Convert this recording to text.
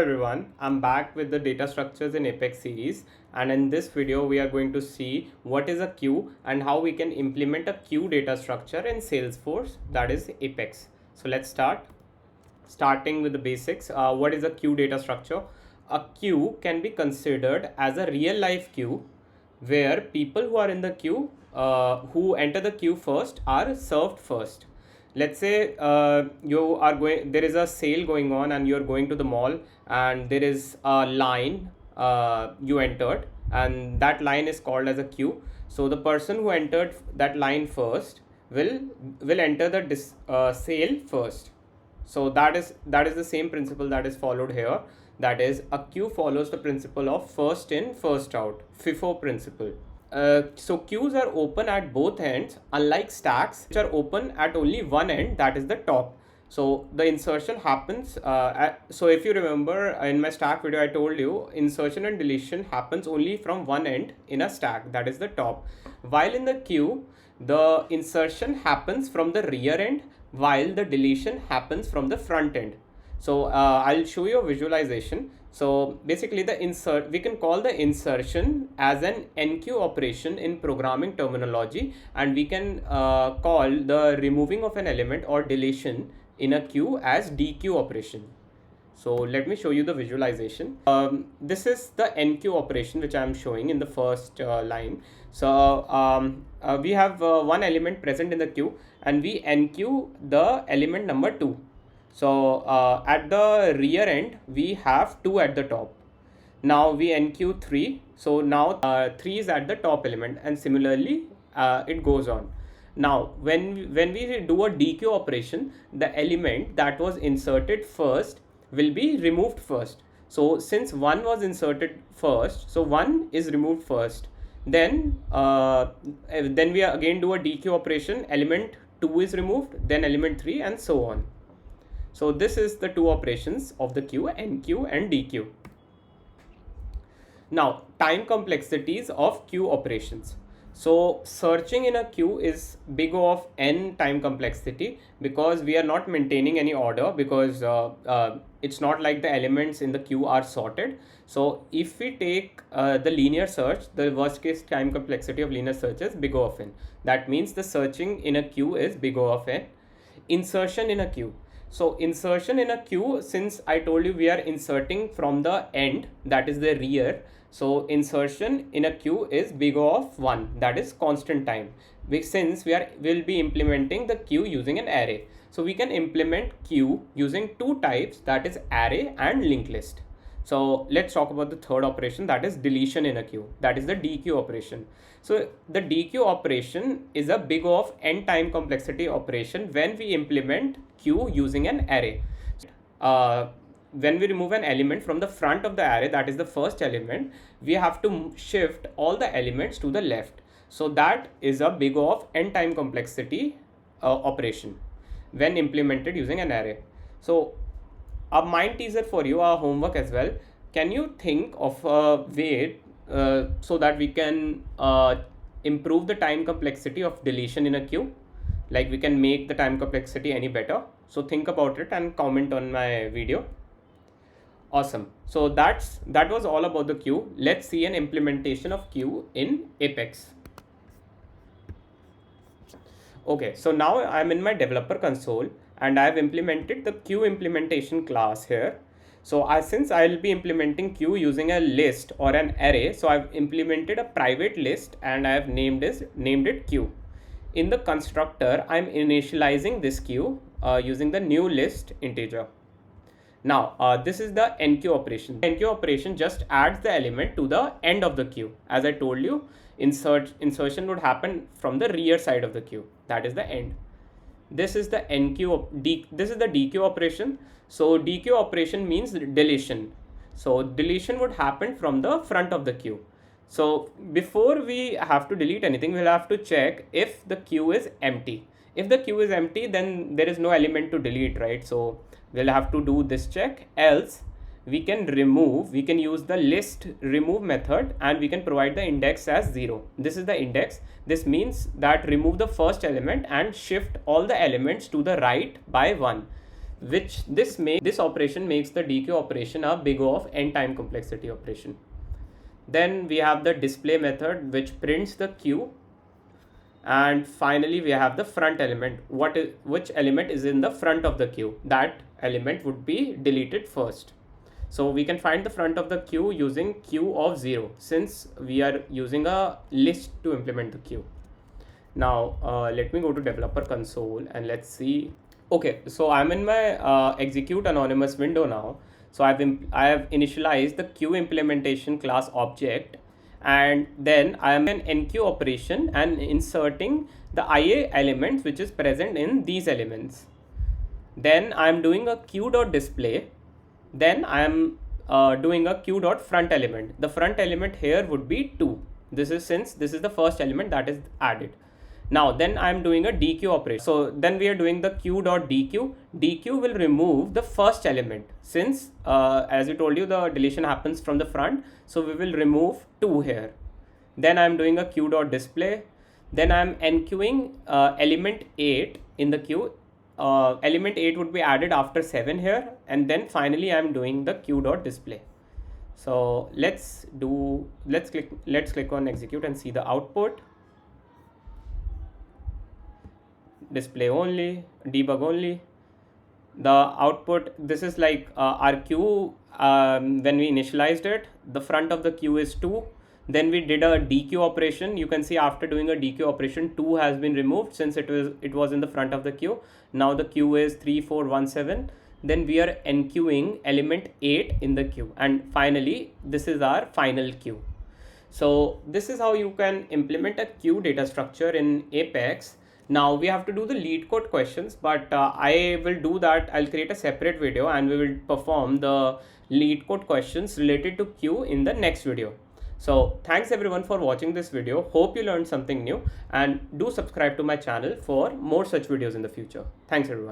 Everyone, I'm back with the data structures in Apex series, and in this video we are going to see what is a queue and how we can implement a queue data structure in Salesforce, that is Apex. So let's start. Starting with the basics, what is a queue data structure? A queue can be considered as a real life queue where people who are in the queue, who enter the queue first, are served first. Let's say there is a sale going on and you're going to the mall, and there is a line you entered, and that line is called as a queue. So the person who entered that line first will enter the sale first. So that is the same principle that is followed here. That is, a queue follows the principle of first in, first out, FIFO principle. So queues are open at both ends, unlike stacks which are open at only one end, that is the top. So the insertion happens, so if you remember in my stack video I told you insertion and deletion happens only from one end in a stack, that is the top. While in the queue, the insertion happens from the rear end while the deletion happens from the front end. So I'll show you a visualization. So basically we can call the insertion as an NQ operation in programming terminology, and we can call the removing of an element or deletion in a queue as DQ operation. So let me show you the visualization. This is the NQ operation which I am showing in the first line. So we have one element present in the queue and we NQ the element number 2. So at the rear end we have 2 at the top. Now we NQ 3. So now 3 is at the top element, and similarly it goes on. Now when we do a DQ operation, the element that was inserted first will be removed first. So since 1 was inserted first, so 1 is removed first. Then we again do a DQ operation, element 2 is removed, then element 3, and so on. So this is the two operations of the queue, NQ and DQ. Now, time complexities of queue operations. So searching in a queue is big O of n time complexity, because we are not maintaining any order, because it's not like the elements in the queue are sorted. So if we take the linear search, the worst case time complexity of linear search is big O of n. That means the searching in a queue is big O of n. Insertion in a queue. So insertion in a queue, since I told you we are inserting from the end, that is the rear. So insertion in a queue is big O of 1, that is constant time. Since will be implementing the queue using an array. So we can implement queue using two types, that is array and linked list. So let's talk about the third operation, that is deletion in a queue, that is the DQ operation. So the DQ operation is a big O of n time complexity operation when we implement queue using an array. When we remove an element from the front of the array, that is the first element, we have to shift all the elements to the left. So that is a big O of n time complexity operation when implemented using an array. So a mind teaser for you, our homework as well. Can you think of a way so that we can improve the time complexity of deletion in a queue? Like we can make the time complexity any better. So think about it and comment on my video. Awesome. So that was all about the queue. Let's see an implementation of queue in Apex. Okay, so now I'm in my developer console and I've implemented the queue implementation class here. So since I'll be implementing queue using a list or an array, so I've implemented a private list and I've named it queue. In the constructor, I'm initializing this queue using the new list integer. Now this is the NQ operation. NQ operation just adds the element to the end of the queue. As I told you, insertion would happen from the rear side of the queue, that is the end. This is the this is the DQ operation. So DQ operation means deletion. So deletion would happen from the front of the queue. So before we have to delete anything, we'll have to check if the queue is empty. If the queue is empty, then there is no element to delete, right? So we'll have to do this check. Else we can use the list remove method and we can provide the index as 0. This is the index. This means that remove the first element and shift all the elements to the right by 1. which this operation makes the DQ operation a big O of n time complexity operation. Then we have the display method, which prints the queue. And finally we have the front element. Which element is in the front of the queue? That element would be deleted first. So we can find the front of the queue using queue of 0, since we are using a list to implement the queue. Now let me go to developer console and let's see. Okay, so I'm in my execute anonymous window now. So I have initialized the queue implementation class object, and then I am an enqueue operation and inserting the IA elements which is present in these elements. Then I am doing a queue.display. Then I am doing a queue.front element. The front element here would be 2. This is since this is the first element that is added. Now then I am doing a DQ operation. So then we are doing the queue.DQ. DQ will remove the first element, since as we told you, the deletion happens from the front. So we will remove 2 here. Then I am doing a queue.display. Then I am enqueuing element 8 in the queue. Element 8 would be added after 7 here, and then finally I am doing the queue.display. So let's click on execute and see the output. Display only, debug only. The output, this is like our queue when we initialized it, the front of the queue is 2. Then we did a DQ operation. You can see after doing a DQ operation, 2 has been removed since it was in the front of the queue. Now the queue is 3, 4, 1, 7. Then we are enqueuing element 8 in the queue, and finally this is our final queue. So this is how you can implement a queue data structure in Apex. Now we have to do the lead code questions, but I will do that. I'll create a separate video and we will perform the lead code questions related to queue in the next video. So thanks everyone for watching this video. Hope you learned something new, and do subscribe to my channel for more such videos in the future. Thanks everyone.